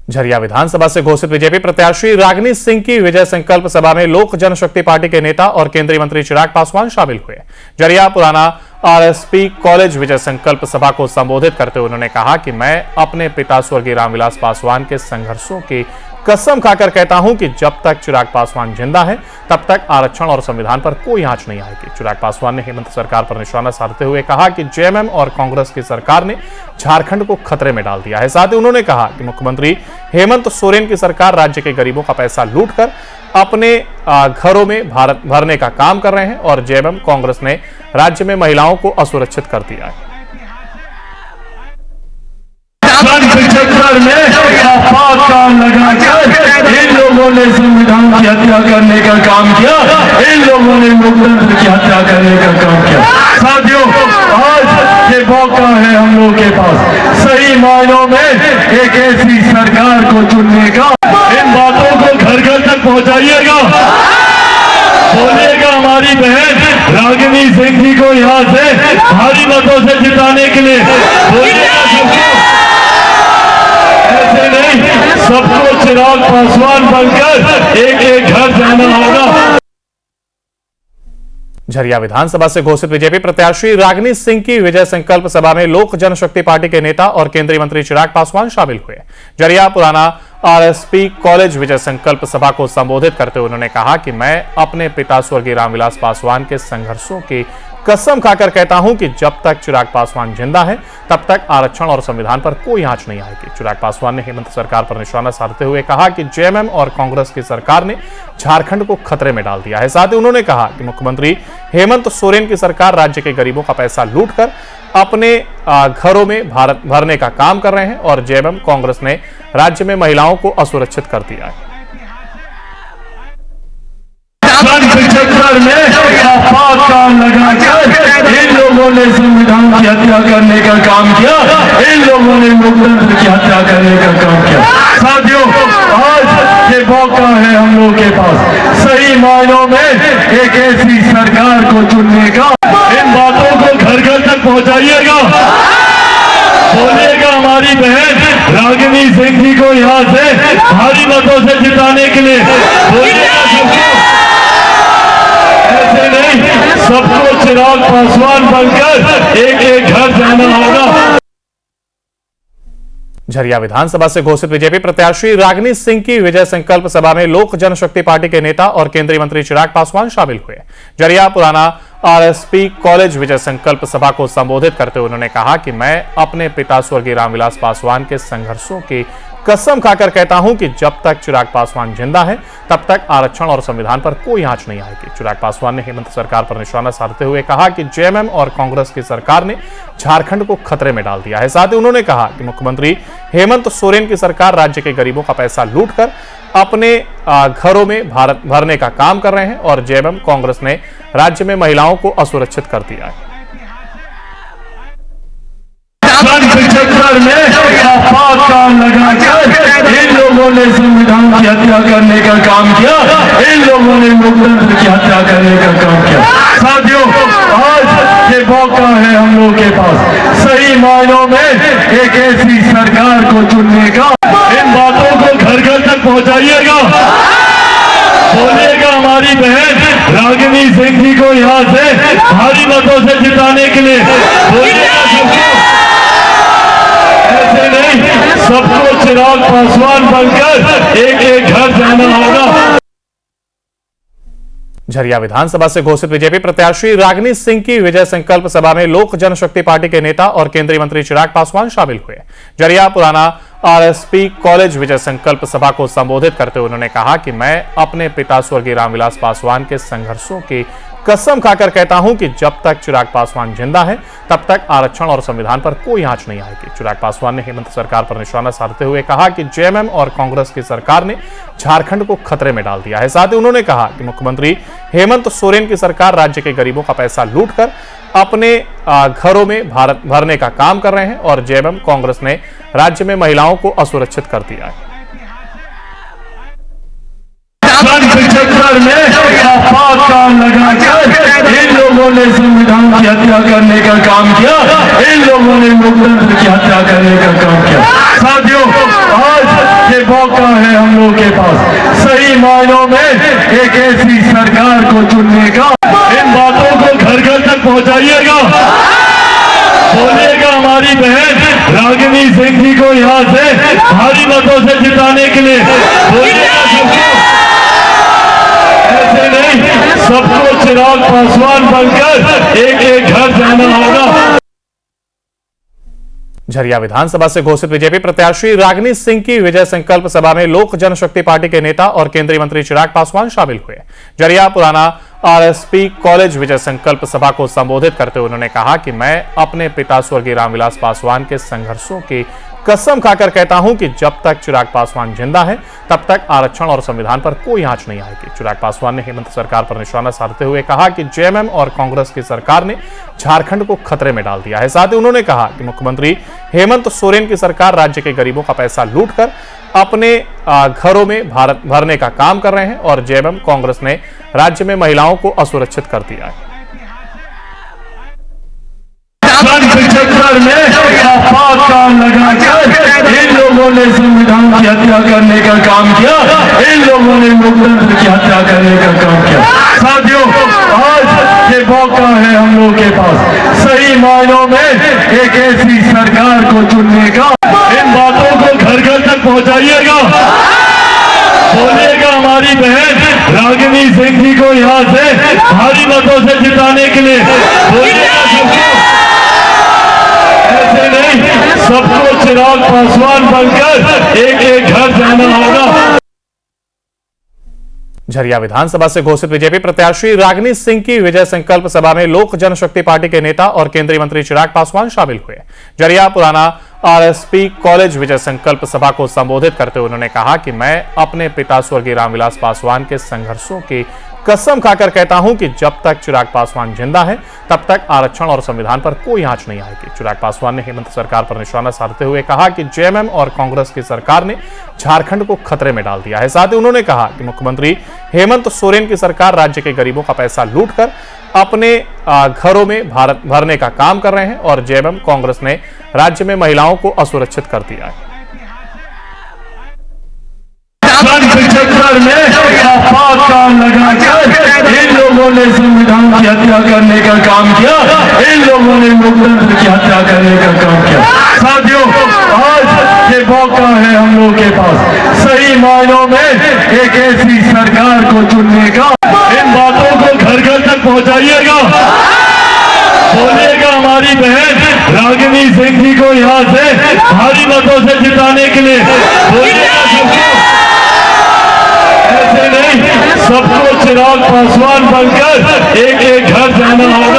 झरिया विधानसभा से घोषित बीजेपी प्रत्याशी रागिनी सिंह की विजय संकल्प सभा में लोक जनशक्ति पार्टी के नेता और केंद्रीय मंत्री चिराग पासवान शामिल हुए। झरिया पुराना आरएसपी कॉलेज विजय संकल्प सभा को संबोधित करते हुए उन्होंने कहा कि मैं अपने पिता स्वर्गीय रामविलास पासवान के संघर्षों की कसम खाकर कहता हूं कि जब तक चिराग पासवान जिंदा है तब तक आरक्षण और संविधान पर कोई आंच नहीं आएगी। चिराग पासवान ने हेमंत सरकार पर निशाना साधते हुए कहा कि जेएमएम और कांग्रेस की सरकार ने झारखंड को खतरे में डाल दिया है। साथ ही उन्होंने कहा कि मुख्यमंत्री हेमंत सोरेन की सरकार राज्य के गरीबों का पैसा लूटकर अपने घरों में भरने का काम कर रहे हैं और जेएमएम कांग्रेस ने राज्य में महिलाओं को असुरक्षित कर दिया है। चक्कर में आपातकाल लगाकर इन लोगों ने संविधान की हत्या करने का काम किया, इन लोगों ने लोकतंत्र की हत्या करने का काम किया। साथियों, आज ये मौका है हम लोगों के पास सही मायनों में एक ऐसी सरकार को चुनने का। इन बातों को घर घर तक पहुंचाइएगा, बोलिएगा हमारी बहन रागिनी सिंह जी को यहाँ से भारी मतों से जिताने के लिए बोलिएगा। ऐसे नहीं, सबको चिराग पासवान बनकर एक एक घर जाना होगा। झरिया विधानसभा से घोषित बीजेपी प्रत्याशी रागिनी सिंह की विजय संकल्प सभा में लोक जनशक्ति पार्टी के नेता और केंद्रीय मंत्री चिराग पासवान शामिल हुए। झरिया पुराना आरएसपी कॉलेज विजय संकल्प सभा को संबोधित करते हुए उन्होंने कहा कि मैं अपने पिता स्वर्गीय रामविलास पासवान के संघर्षों की कसम खाकर कहता हूं कि जब तक चिराग पासवान जिंदा है तब तक आरक्षण और संविधान पर कोई आंच नहीं आएगी। चिराग पासवान ने हेमंत सरकार पर निशाना साधते हुए कहा कि जेएमएम और कांग्रेस की सरकार ने झारखंड को खतरे में डाल दिया है। साथ ही उन्होंने कहा कि मुख्यमंत्री हेमंत सोरेन की सरकार राज्य के गरीबों का पैसा लूटकर अपने घरों में भरने का काम कर रहे हैं और जेएमएम कांग्रेस ने राज्य में महिलाओं को असुरक्षित कर दिया है। चक्कर में आपातकाल लगाकर इन लोगों ने संविधान की हत्या करने का काम किया, इन लोगों ने लोकतंत्र की हत्या करने का काम किया। साथियों, आज ये मौका है हम लोगों के पास सही मायनों में एक ऐसी सरकार को चुनने का। इन बातों को घर घर तक पहुंचाइएगा, बोलिएगा हमारी बहन रागिनी सिंह जी को यहाँ से भारी मतों से जिताने के लिए बोलिएगा। ऐसे नहीं, सबको चिराग पासवान बनकर एक एक घर जाना होगा। झरिया विधानसभा से घोषित बीजेपी प्रत्याशी रागिनी सिंह की विजय संकल्प सभा में लोक जनशक्ति पार्टी के नेता और केंद्रीय मंत्री चिराग पासवान शामिल हुए। झरिया पुराना आरएसपी कॉलेज विजय संकल्प सभा को संबोधित करते हुए उन्होंने कहा कि मैं अपने पिता स्वर्गीय रामविलास पासवान के संघर्षों की कसम खाकर कहता हूं कि जब तक चिराग पासवान जिंदा है तब तक आरक्षण और संविधान पर कोई आंच नहीं आएगी। चिराग पासवान ने हेमंत सरकार पर निशाना साधते हुए कहा कि जेएमएम और कांग्रेस की सरकार ने झारखंड को खतरे में डाल दिया है। साथ ही उन्होंने कहा कि मुख्यमंत्री हेमंत सोरेन की सरकार राज्य के गरीबों का पैसा लूटकर अपने घरों में भरने का काम कर रहे हैं और जेएमएम कांग्रेस ने राज्य में महिलाओं को असुरक्षित कर दिया है। चक्कर में आपातकाल लगाकर इन लोगों ने संविधान की हत्या करने का काम किया, इन लोगों ने लोकतंत्र की हत्या करने का काम किया। साथियों, आज ये मौका है हम लोगों के पास सही मायनों में एक ऐसी सरकार को चुनने का। इन बातों को घर घर तक पहुंचाइएगा, बोलिएगा हमारी बहन रागिनी सिंह जी को यहाँ से भारी मतों से जिताने के लिए बोलिएगा। ऐसे नहीं, सबको चिराग पासवान बनकर एक एक घर जाना होगा। झरिया विधानसभा से घोषित बीजेपी प्रत्याशी रागिनी सिंह की विजय संकल्प सभा में लोक जनशक्ति पार्टी के नेता और केंद्रीय मंत्री चिराग पासवान शामिल हुए। झरिया पुराना आरएसपी कॉलेज विजय संकल्प सभा को संबोधित करते हुए उन्होंने कहा कि मैं अपने पिता स्वर्गीय रामविलास पासवान के संघर्षों की कसम खाकर कहता हूं कि जब तक चिराग पासवान जिंदा है तब तक आरक्षण और संविधान पर कोई आंच नहीं आएगी। चिराग पासवान ने हेमंत सरकार पर निशाना साधते हुए कहा कि जेएमएम और कांग्रेस की सरकार ने झारखंड को खतरे में डाल दिया है। साथ ही उन्होंने कहा कि मुख्यमंत्री हेमंत सोरेन की सरकार राज्य के गरीबों का पैसा लूटकर अपने घरों में भरने का काम कर रहे हैं और जेएमएम कांग्रेस ने राज्य में महिलाओं को असुरक्षित कर दिया है। चक्कर में आपातकाल लगाकर इन लोगों ने संविधान की हत्या करने का काम किया, इन लोगों ने लोकतंत्र की हत्या करने का काम किया। साथियों, आज ये मौका है हम लोग के पास सही मायनों में एक ऐसी सरकार को चुनने का। इन बातों को घर घर तक पहुंचाइएगा, बोलिएगा हमारी बहन रागिनी सिंह जी को यहाँ से भारी मतों से जिताने के लिए, बोलिएगा सबको, ऐसे नहीं सबको चिराग पासवान बनकर एक एक घर जाना होगा। झरिया विधानसभा से घोषित बीजेपी प्रत्याशी रागिनी सिंह की विजय संकल्प सभा में लोक जनशक्ति पार्टी के नेता और केंद्रीय मंत्री चिराग पासवान शामिल हुए। झरिया पुराना आरएसपी कॉलेज विजय संकल्प सभा को संबोधित करते हुए उन्होंने कहा कि मैं अपने पिता स्वर्गीय रामविलास पासवान के संघर्षों की कसम खाकर कहता हूं कि जब तक चिराग पासवान जिंदा है तब तक आरक्षण और संविधान पर कोई आंच नहीं आएगी। चिराग पासवान ने हेमंत सरकार पर निशाना साधते हुए कहा कि जेएमएम और कांग्रेस की सरकार ने झारखंड को खतरे में डाल दिया है। साथ ही उन्होंने कहा कि मुख्यमंत्री हेमंत सोरेन की सरकार राज्य के गरीबों का पैसा लूटकर अपने घरों में भरने का काम कर रहे हैं और जेएमएम कांग्रेस ने राज्य में महिलाओं को असुरक्षित कर दिया है। चक्कर में आपातकाल लगाकर इन लोगों ने संविधान की हत्या करने का काम किया, इन लोगों ने लोकतंत्र की हत्या करने का काम किया। साथियों, आज ये मौका है हम लोग के पास सही मायनों में एक ऐसी सरकार को चुनने का। इन बातों को घर घर तक पहुंचाइएगा, बोलिएगा हमारी बहन रागिनी सिंह जी को यहाँ से भारी मतों से जिताने के लिए, बोलिएगा सबको, ऐसे नहीं सबको चिराग पासवान बनकर एक एक घर जाना होगा। झरिया विधानसभा से घोषित बीजेपी प्रत्याशी रागिनी सिंह की विजय संकल्प सभा में लोक जनशक्ति पार्टी के नेता और केंद्रीय मंत्री चिराग पासवान शामिल हुए। झरिया पुराना आरएसपी कॉलेज विजय संकल्प सभा को संबोधित करते हुए उन्होंने कहा कि मैं अपने पिता स्वर्गीय रामविलास पासवान के संघर्षों की कसम खाकर कहता हूं कि जब तक चिराग पासवान जिंदा है तब तक आरक्षण और संविधान पर कोई आंच नहीं आएगी। चिराग पासवान ने हेमंत सरकार पर निशाना साधते हुए कहा कि जेएमएम और कांग्रेस की सरकार ने झारखंड को खतरे में डाल दिया है। साथ ही उन्होंने कहा कि मुख्यमंत्री हेमंत सोरेन की सरकार राज्य के गरीबों का पैसा लूटकर अपने घरों में भरने का काम कर रहे हैं और जेएमएम कांग्रेस ने राज्य में महिलाओं को असुरक्षित कर दिया है। चक्कर में आपातकाल लगाकर इन लोगों ने संविधान की हत्या करने का काम किया, इन लोगों ने लोकतंत्र की हत्या करने का काम किया। साथियों, आज ये मौका है हम लोग के पास सही मायनों में एक ऐसी सरकार को चुनने का। इन बातों को घर घर तक पहुंचाइएगा, बोलिएगा हमारी बहन रागिनी सिंह जी को यहाँ से भारी मतों से जिताने के लिए, बोलिएगा सबको, ऐसे नहीं सबको चिराग पासवान बनकर एक एक घर जाना होगा।